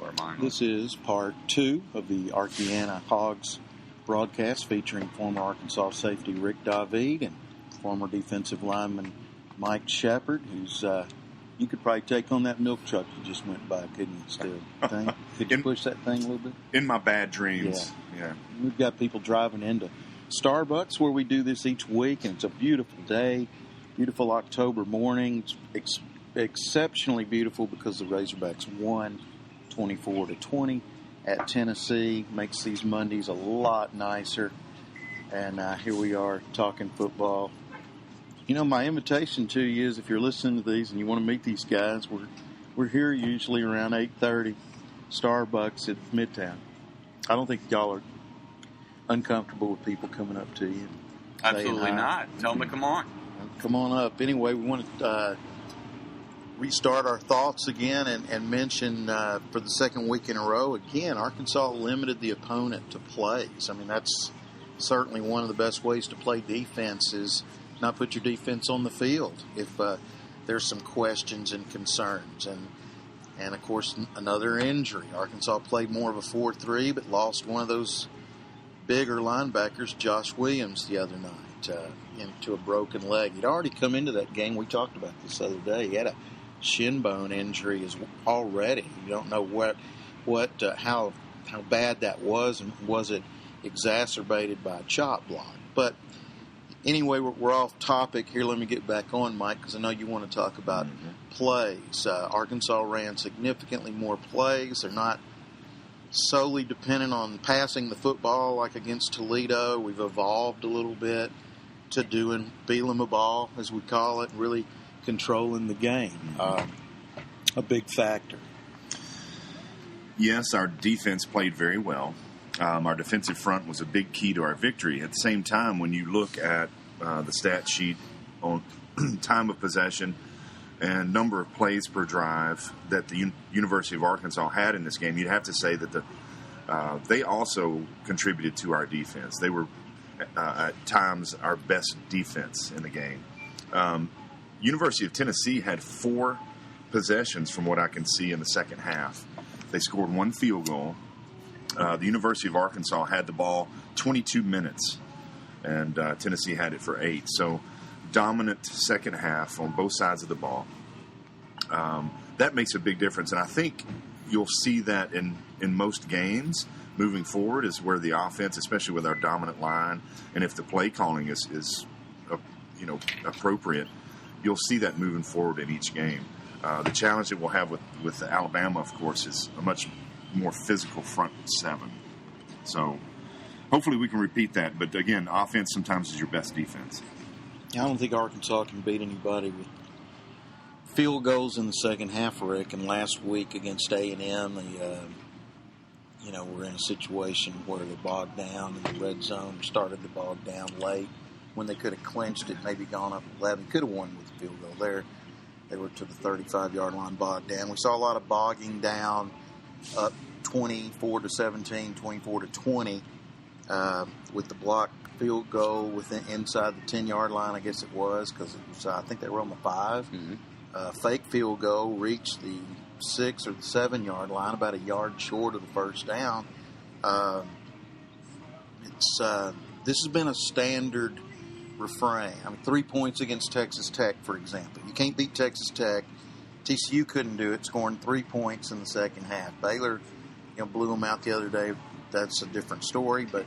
our mind. This is part 2 of the Arkiana Hogs broadcast featuring former Arkansas safety Rick David and former defensive lineman Mike Shepard, who's you could probably take on that milk truck you just went by, couldn't you, still? Could you push that thing a little bit? In my bad dreams. Yeah. We've got people driving into Starbucks where we do this each week, and it's a beautiful day, beautiful October morning. It's exceptionally beautiful because the Razorbacks won 24-20 at Tennessee. Makes these Mondays a lot nicer. And here we are talking football. You know, my invitation to you is if you're listening to these and you want to meet these guys, we're here usually around 8:30, Starbucks at Midtown. I don't think y'all are uncomfortable with people coming up to you. Absolutely not. Tell them to come on. Come on up. Anyway, we want to restart our thoughts again and mention for the second week in a row, again, Arkansas limited the opponent to plays. I mean, that's certainly one of the best ways to play defense is not put your defense on the field if there's some questions and concerns. And of course, another injury. Arkansas played more of a 4-3, but lost one of those bigger linebackers, Josh Williams, the other night into a broken leg. He'd already come into that game. We talked about this the other day. He had a shin bone injury already. You don't know how bad that was, and was it exacerbated by a chop block. But anyway, we're off topic here. Let me get back on, Mike, because I know you want to talk about plays. Arkansas ran significantly more plays. They're not solely dependent on passing the football like against Toledo. We've evolved a little bit to doing Beelum a ball, as we call it, really controlling the game. A big factor. Yes, our defense played very well. Our defensive front was a big key to our victory. At the same time, when you look at the stat sheet on time of possession and number of plays per drive that the University of Arkansas had in this game, you'd have to say that they also contributed to our defense. They were, at times, our best defense in the game. University of Tennessee had 4 possessions from what I can see in the second half. They scored 1 field goal. The University of Arkansas had the ball 22 minutes, and Tennessee had it for 8. So dominant second half on both sides of the ball. That makes a big difference, and I think you'll see that in most games moving forward is where the offense, especially with our dominant line, and if the play calling is appropriate, you'll see that moving forward in each game. The challenge that we'll have with Alabama, of course, is a much more physical front 7. So hopefully we can repeat that. But again, offense sometimes is your best defense. I don't think Arkansas can beat anybody with field goals in the second half, Rick. And last week against A&M, we're in a situation where they bogged down in the red zone, started to bog down late when they could have clinched it, maybe gone up 11, could have won with the field goal there. They were to the 35-yard line bogged down. We saw a lot of bogging down, up 24-17, 24-20, with the blocked field goal inside the 10-yard line, I guess it was, because it was, I think they were on the 5. Fake field goal reached the 6 or the 7-yard line, about a yard short of the first down. This has been a standard refrain. I mean, 3 points against Texas Tech, for example. You can't beat Texas Tech. TCU couldn't do it, scoring 3 points in the second half. Baylor, blew them out the other day. That's a different story. But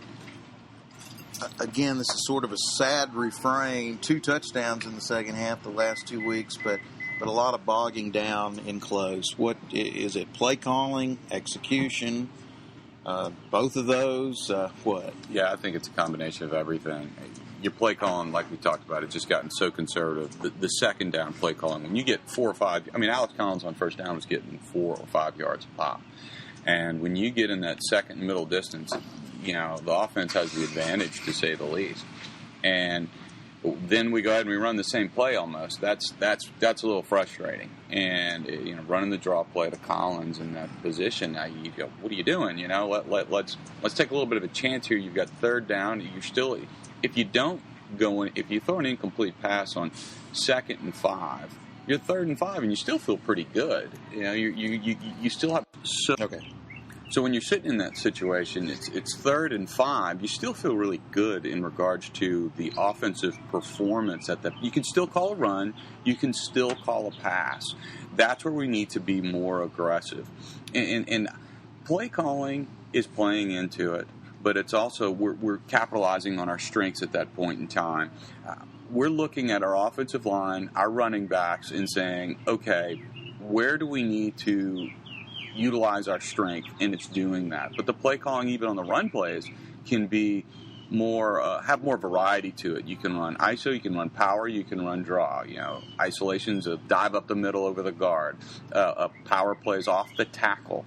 again, this is sort of a sad refrain. 2 touchdowns in the second half the last 2 weeks, but a lot of bogging down in close. What is it? Play calling, execution, both of those. What? Yeah, I think it's a combination of everything. Your play calling, like we talked about, it's just gotten so conservative. The second down play calling, when you get 4 or 5, Alex Collins on first down was getting 4 or 5 yards a pop. And when you get in that second and middle distance, the offense has the advantage, to say the least. And then we go ahead and we run the same play almost. That's a little frustrating. And running the draw play to Collins in that position, now you go, what are you doing? Let's take a little bit of a chance here. You've got third down. You're still, if you don't go in, if you throw an incomplete pass on 2nd and 5, you're 3rd and 5, and you still feel pretty good. You know, you still have Okay. So when you're sitting in that situation, it's 3rd and 5. You still feel really good in regards to the offensive performance. You can still call a run. You can still call a pass. That's where we need to be more aggressive. And play calling is playing into it, but it's also we're capitalizing on our strengths at that point in time. We're looking at our offensive line, our running backs, and saying, okay, where do we need to utilize our strength, and it's doing that. But the play calling, even on the run plays, can be more have more variety to it. You can run ISO, you can run power, you can run draw. You know, isolations, a dive up the middle over the guard, a power plays off the tackle.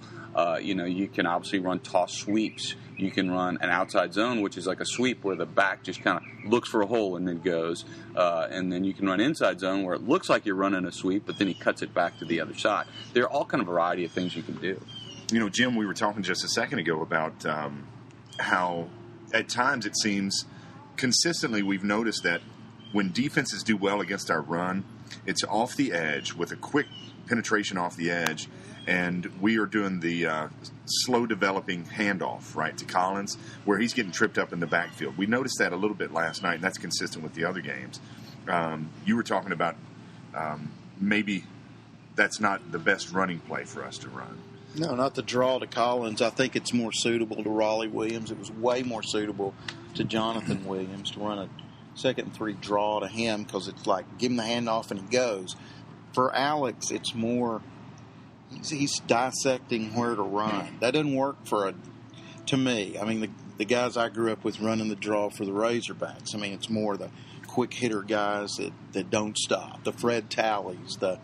You know, you can obviously run toss sweeps. You can run an outside zone, which is like a sweep where the back just kind of looks for a hole and then goes. And then you can run inside zone where it looks like you're running a sweep, but then he cuts it back to the other side. There are all kind of variety of things you can do. You know, Jim, we were talking just a second ago about how at times it seems consistently we've noticed that when defenses do well against our run, it's off the edge with a quick penetration off the edge. And we are doing the slow developing handoff, right, to Collins, where he's getting tripped up in the backfield. We noticed that a little bit last night, and that's consistent with the other games. You were talking about maybe that's not the best running play for us to run. No, not the draw to Collins. I think it's more suitable to Raleigh Williams. It was way more suitable to Jonathan Williams to run a 2nd and 3 draw to him because it's like give him the handoff and he goes. For Alex, it's more he's dissecting where to run. That doesn't work to me. I mean, the guys I grew up with running the draw for the Razorbacks. I mean, it's more the quick hitter guys that don't stop. The Fred Tallies, the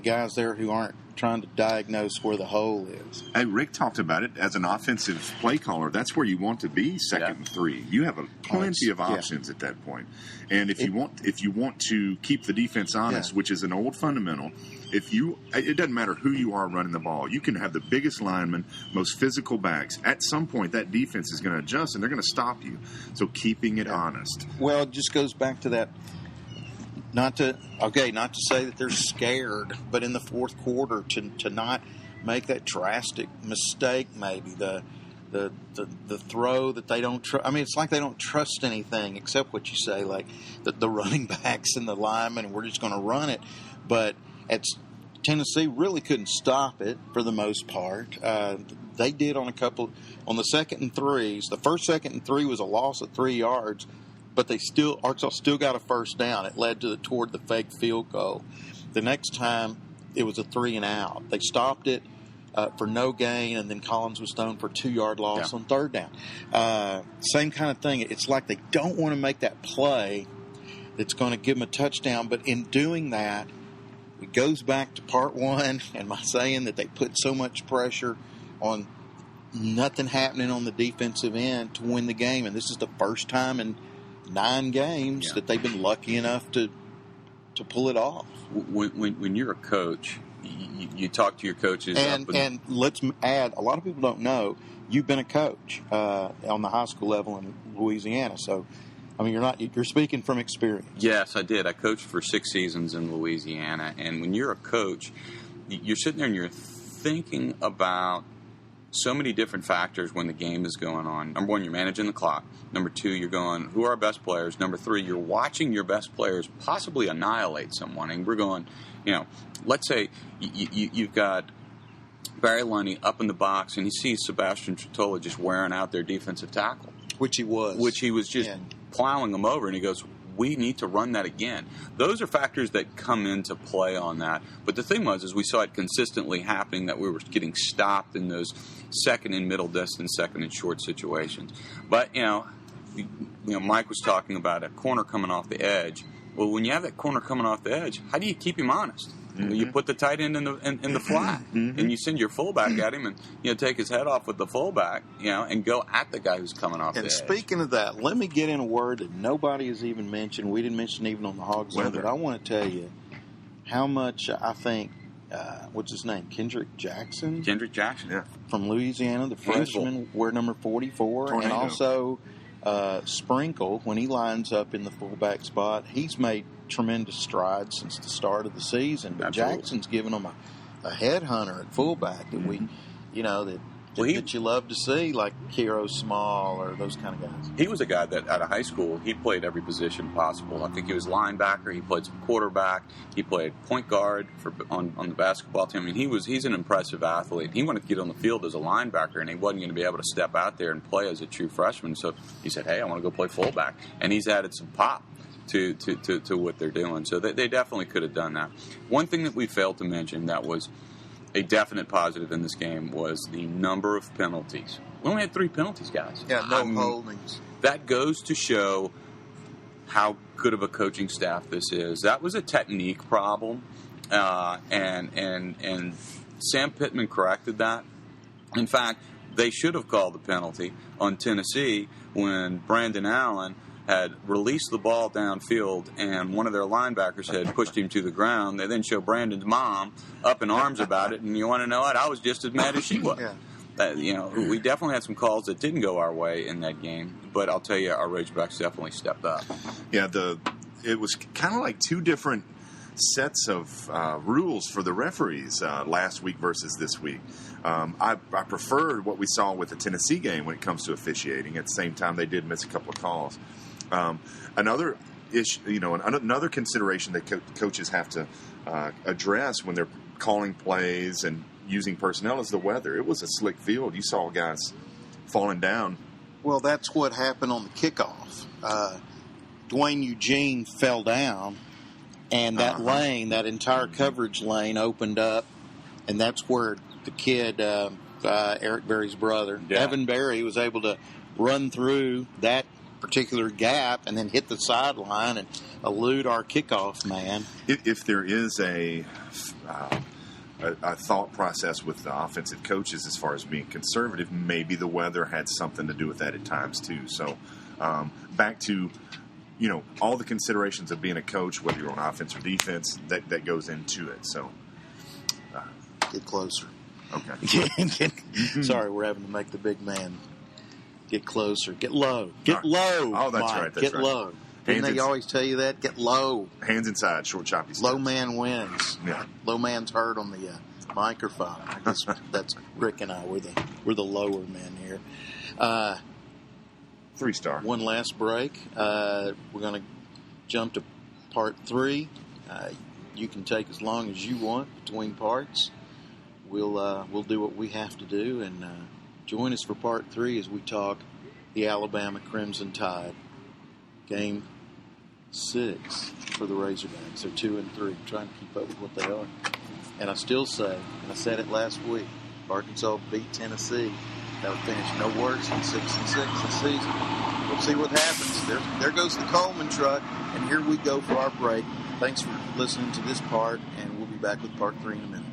guys there who aren't trying to diagnose where the hole is. Hey, Rick talked about it as an offensive play caller. That's where you want to be 2nd and 3. You have plenty of options at that point. And if you want to keep the defense honest, which is an old fundamental, it doesn't matter who you are running the ball. You can have the biggest linemen, most physical backs. At some point, that defense is going to adjust, and they're going to stop you. So keeping it honest. Well, it just goes back to that. Not to say that they're scared, but in the 4th quarter to not make that drastic mistake, maybe the throw that they don't trust. I mean, it's like they don't trust anything except what you say, like the running backs and the linemen, and we're just going to run it. But Tennessee really couldn't stop it for the most part. They did on the 2nd and 3s. The first 2nd and 3 was a loss of 3 yards, but Arkansas still got a first down. It led toward the fake field goal. The next time it was a 3 and out. They stopped it for no gain, and then Collins was thrown for a 2-yard loss on 3rd down. Same kind of thing. It's like they don't want to make that play that's going to give them a touchdown, but in doing that, it goes back to part 1 and my saying that they put so much pressure on nothing happening on the defensive end to win the game. And this is the first time in 9 games that they've been lucky enough to pull it off. When you're a coach, you talk to your coaches. And let's add, a lot of people don't know, you've been a coach on the high school level in Louisiana. So, I mean, you're speaking from experience. Yes, I did. I coached for 6 seasons in Louisiana. And when you're a coach, you're sitting there and you're thinking about so many different factors when the game is going on. Number 1, you're managing the clock. Number 2, you're going, who are our best players? Number 3, you're watching your best players possibly annihilate someone. And we're going, let's say you've got Barry Lunny up in the box and he sees Sebastian Tritola just wearing out their defensive tackle. Which he was just plowing them over, and he goes, we need to run that again. Those are factors that come into play on that. But the thing was, we saw it consistently happening, that we were getting stopped in those 2nd and middle distance, 2nd and short situations. But, Mike was talking about a corner coming off the edge. Well, when you have that corner coming off the edge, how do you keep him honest? Mm-hmm. You put the tight end in the flat, and you send your fullback at him, and take his head off with the fullback, and go at the guy who's coming off the edge. And speaking of that, let me get in a word that nobody has even mentioned. We didn't mention even on the Hog Zone, but I want to tell you how much I think. What's his name? Kendrick Jackson, yeah, from Louisiana, the freshman, wear number 44, Tornado. and also Sprinkle when he lines up in the fullback spot. He's made tremendous strides since the start of the season. But Absolutely. Jackson's given them a headhunter at fullback that we, that you love to see, like Kiro Small or those kind of guys. He was a guy that out of high school, he played every position possible. I think he was linebacker. He played some quarterback. He played point guard on the basketball team. I mean, he's an impressive athlete. He wanted to get on the field as a linebacker, and he wasn't going to be able to step out there and play as a true freshman. So he said, hey, I want to go play fullback. And he's added some pop to what they're doing. So they definitely could have done that. One thing that we failed to mention that was a definite positive in this game was the number of penalties. We only had 3 penalties, guys. Yeah, no holdings. That goes to show how good of a coaching staff this is. That was a technique problem, and Sam Pittman corrected that. In fact, they should have called the penalty on Tennessee when Brandon Allen had released the ball downfield and one of their linebackers had pushed him to the ground. They then show Brandon's mom up in arms about it, and you want to know what? I was just as mad as she was. Yeah. We definitely had some calls that didn't go our way in that game, but I'll tell you, our Razorbacks definitely stepped up. Yeah, it was kind of like 2 different sets of rules for the referees last week versus this week. I preferred what we saw with the Tennessee game when it comes to officiating. At the same time, they did miss a couple of calls. Another issue, another consideration that coaches have to address when they're calling plays and using personnel is the weather. It was a slick field. You saw guys falling down. Well, that's what happened on the kickoff. Dwayne Eugene fell down, and that lane, that entire coverage lane, opened up, and that's where the kid, Eric Berry's brother, Evan Berry, was able to run through that particular gap and then hit the sideline and elude our kickoff man. If there is a thought process with the offensive coaches as far as being conservative, maybe the weather had something to do with that at times too. So back to all the considerations of being a coach, whether you're on offense or defense, that goes into it. So get closer. Okay. Sorry, we're having to make the big man get closer. Get low. Get low. Oh, that's Mike. right. That's get right. low. Didn't they always tell you that? Get low. Hands inside, short, choppy steps. Low man wins. Yeah. Low man's heard on the microphone. I guess that's Rick and I. We're the lower men here. 3-star. One last break. We're going to jump to part 3. You can take as long as you want between parts. We'll do what we have to do, and join us for part 3 as we talk the Alabama Crimson Tide. Game 6 for the Razorbacks. They're 2-3, trying to keep up with what they are. And I still say, and I said it last week, if Arkansas beat Tennessee, that would finish no worse than 6-6 this season. We'll see what happens. There goes the Coleman truck, and here we go for our break. Thanks for listening to this part, and we'll be back with part 3 in a minute.